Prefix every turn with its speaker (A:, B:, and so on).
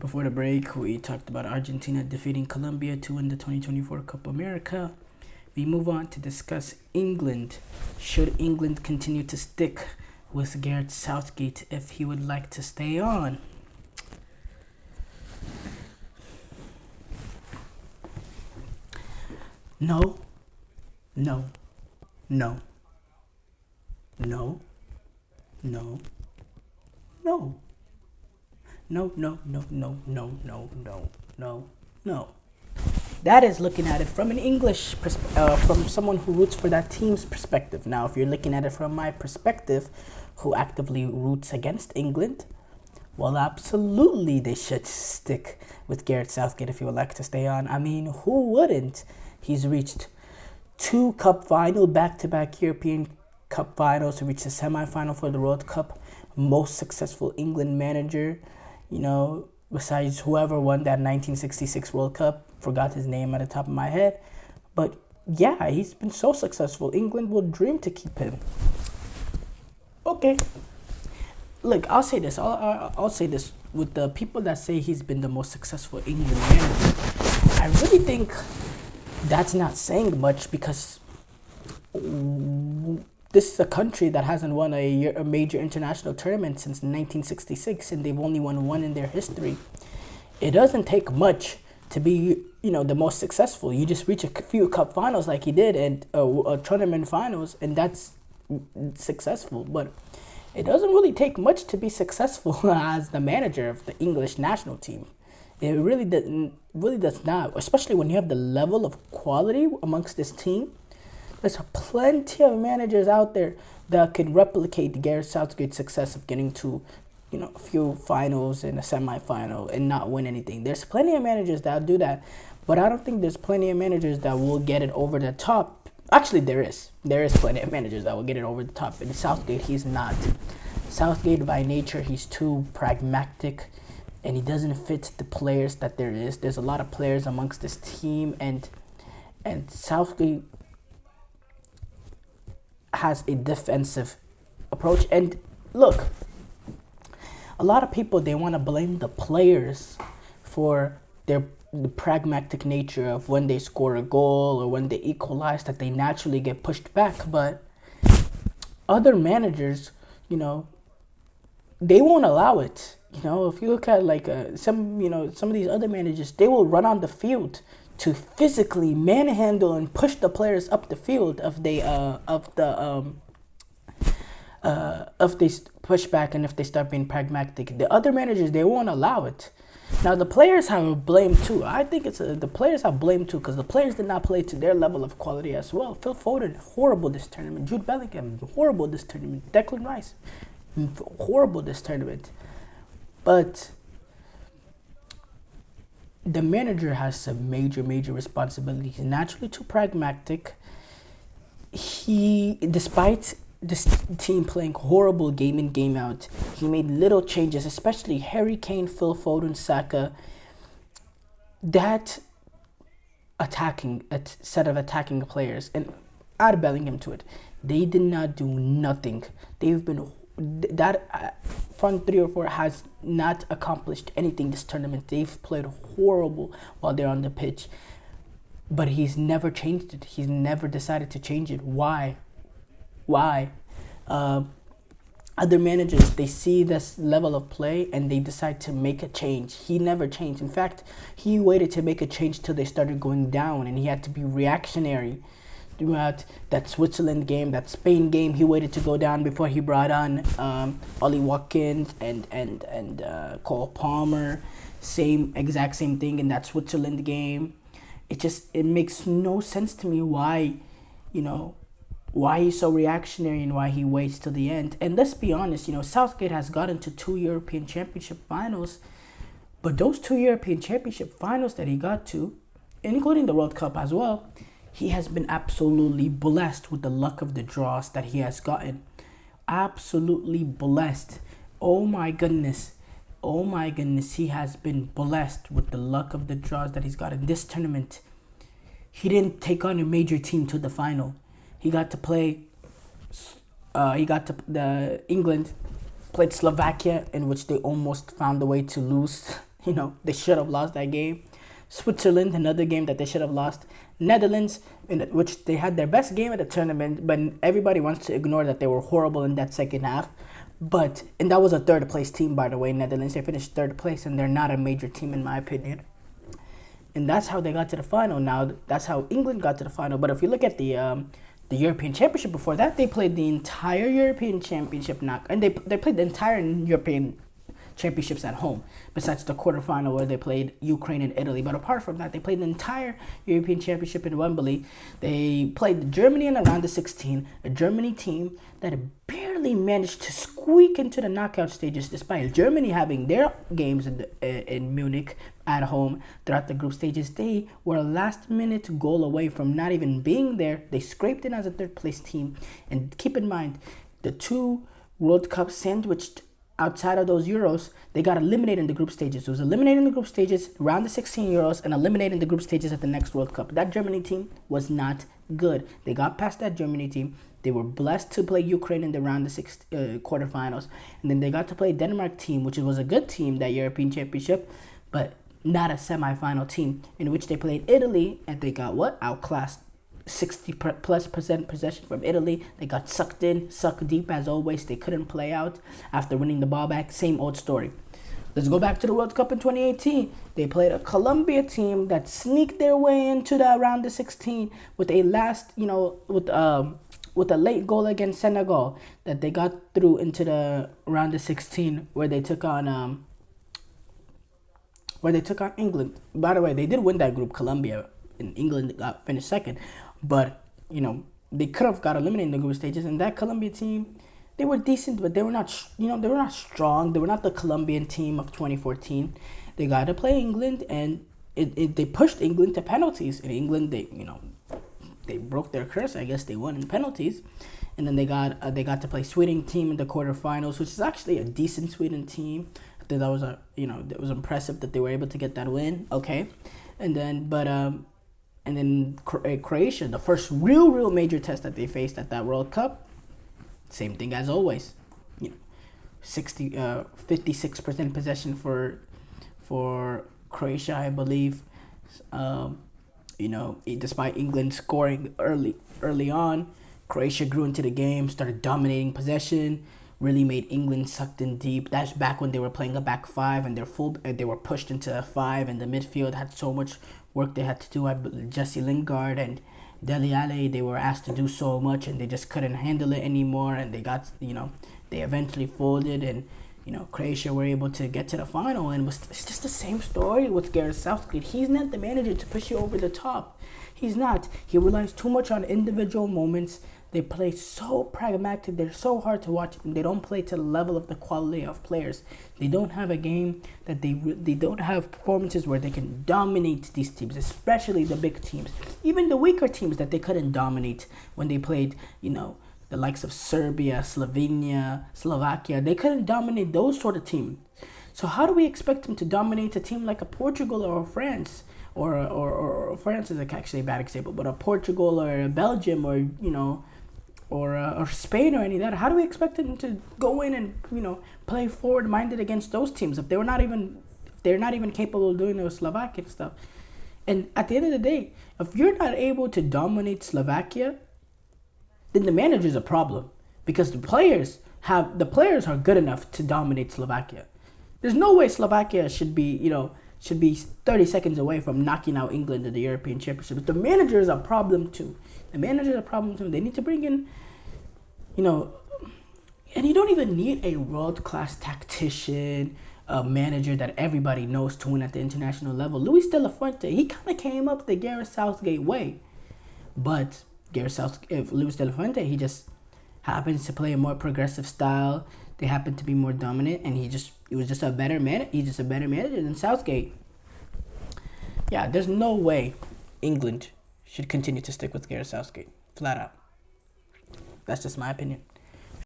A: Before the break, we talked about Argentina defeating Colombia to win the 2024 Copa America. We move on to discuss England. Should England continue to stick with Gareth Southgate if he would like to stay on? No, no, no, no, no, no. No, no, no, no, no, no, no, no, no. That is looking at it from an from someone who roots for that team's perspective. Now, if you're looking at it from my perspective, who actively roots against England, well, absolutely they should stick with Gareth Southgate if he would like to stay on. I mean, who wouldn't? He's reached 2 cup final, back-to-back European Cup finals, to reach the semi-final for the World Cup. Most successful England manager, besides whoever won that 1966 World Cup. Forgot his name at the top of my head. But yeah, he's been so successful. England will dream to keep him. Okay. Look, I'll say this. I'll say this. With the people that say he's been the most successful England manager, I really think that's not saying much, because this is a country that hasn't won a major international tournament since 1966, and they've only won one in their history. It doesn't take much to be, the most successful. You just reach a few cup finals like he did, and tournament finals, and that's successful. But it doesn't really take much to be successful as the manager of the English national team. It really does not, especially when you have the level of quality amongst this team. There's plenty of managers out there that could replicate Gareth Southgate's success of getting to, a few finals and a semi-final and not win anything. There's plenty of managers that do that, but I don't think there's plenty of managers that will get it over the top. Actually, there is. There is plenty of managers that will get it over the top. And Southgate, he's not. Southgate, by nature, he's too pragmatic, and he doesn't fit the players that there is. There's a lot of players amongst this team, and Southgate has a defensive approach. And look, a lot of people, they want to blame the players for the pragmatic nature of when they score a goal or when they equalize, that they naturally get pushed back. But other managers, they won't allow it. If you look at some of these other managers, they will run on the field to physically manhandle and push the players up the field if they push back and if they start being pragmatic. The other managers, they won't allow it. Now, the players have blame too. I think the players have blame too, because the players did not play to their level of quality as well. Phil Foden, horrible this tournament. Jude Bellingham, horrible this tournament. Declan Rice, horrible this tournament. But the manager has some major responsibilities. He's naturally too pragmatic. Despite this team playing horrible game in, game out, he made little changes, especially Harry Kane, Phil Foden, Saka. That set of attacking players, and add Bellingham to it, they did not do nothing. That front 3 or 4 has not accomplished anything this tournament. They've played horrible while they're on the pitch, but he's never changed it. He's never decided to change it. Why? Other managers, they see this level of play and they decide to make a change. He never changed. In fact, he waited to make a change till they started going down, and he had to be reactionary. Throughout that Switzerland game, that Spain game, he waited to go down before he brought on Ollie Watkins and Cole Palmer. Exact same thing in that Switzerland game. It makes no sense to me why he's so reactionary and why he waits till the end. And let's be honest, Southgate has gotten to 2 European Championship finals, but those 2 European Championship finals that he got to, including the World Cup as well, he has been absolutely blessed with the luck of the draws that he has gotten. Absolutely blessed. Oh my goodness, he has been blessed with the luck of the draws that he's got in this tournament. He didn't take on a major team to the final. He got to play, England played Slovakia, in which they almost found a way to lose They should have lost that game. Switzerland, another game that they should have lost. Netherlands, in which they had their best game at the tournament, but everybody wants to ignore that they were horrible in that second half. And that was a third place team, by the way. Netherlands, they finished third place, and they're not a major team in my opinion. And that's how they got to the final. Now, that's how England got to the final. But if you look at the European Championship before that, they played the entire European Championship and they played the entire European Championships at home, besides the quarterfinal where they played Ukraine and Italy. But apart from that, they played the entire European Championship in Wembley. They played Germany in the round of 16, a Germany team that barely managed to squeak into the knockout stages, despite Germany having their games in Munich at home throughout the group stages. They were a last-minute goal away from not even being there. They scraped in as a third-place team. And keep in mind, the two World Cups sandwiched outside of those Euros, they got eliminated in the group stages. It was eliminated in the group stages, round of 16 Euros, and eliminated in the group stages at the next World Cup. That Germany team was not good. They got past that Germany team. They were blessed to play Ukraine in the round of quarterfinals. And then they got to play Denmark team, which was a good team, that European Championship, but not a semifinal team, in which they played Italy, and they got outclassed. 60+% possession from Italy. They got sucked deep as always. They couldn't play out after winning the ball back. Same old story. Let's go back to the World Cup in 2018. They played a Colombia team that sneaked their way into the round of 16 with a with a late goal against Senegal that they got through into the round of 16 where they took on England. By the way, they did win that group, Colombia, and England got finished second. But, they could have got eliminated in the group stages. And that Colombia team, they were decent, but they were not, they were not strong. They were not the Colombian team of 2014. They got to play England, and they pushed England to penalties. In England, they broke their curse. I guess they won in penalties. And then they got to play Sweden team in the quarterfinals, which is actually a decent Sweden team. I think that was it was impressive that they were able to get that win. Okay, and then Croatia, the first real major test that they faced at that World Cup, same thing as always. 56% possession for Croatia, I believe. Despite England scoring early on, Croatia grew into the game, started dominating possession, really made England sucked in deep. That's back when they were playing a back five, and they were pushed into a five, and the midfield had so much work they had to do. Jesse Lingard and Dele Alli, they were asked to do so much, and they just couldn't handle it anymore, and they eventually folded, and Croatia were able to get to the final. And it's just the same story with Gareth Southgate. He's not the manager to push you over the top. He's not. He relies too much on individual moments. They play so pragmatic. They're so hard to watch. They don't play to the level of the quality of players. They don't have a game that they don't have performances where they can dominate these teams, especially the big teams. Even the weaker teams that they couldn't dominate when they played, the likes of Serbia, Slovenia, Slovakia. They couldn't dominate those sort of teams. So how do we expect them to dominate a team like a Portugal or a France? Or France is actually a bad example, but a Portugal or a Belgium or Spain or any of that. How do we expect them to go in and play forward-minded against those teams if they're not even capable of doing those Slovakian stuff? And at the end of the day, if you're not able to dominate Slovakia, then the manager's a problem, because the players are good enough to dominate Slovakia. There's no way Slovakia should be 30 seconds away from knocking out England in the European Championship. But the manager is a problem too. They need to bring in, and you don't even need a world-class tactician, a manager that everybody knows to win at the international level. Luis de la Fuente, he kind of came up the Gareth Southgate way. But Luis de la Fuente, he just happens to play a more progressive style. They happen to be more dominant, and he was just a better man. He's just a better manager than Southgate. Yeah, there's no way England should continue to stick with Gareth Southgate. Flat out. That's just my opinion.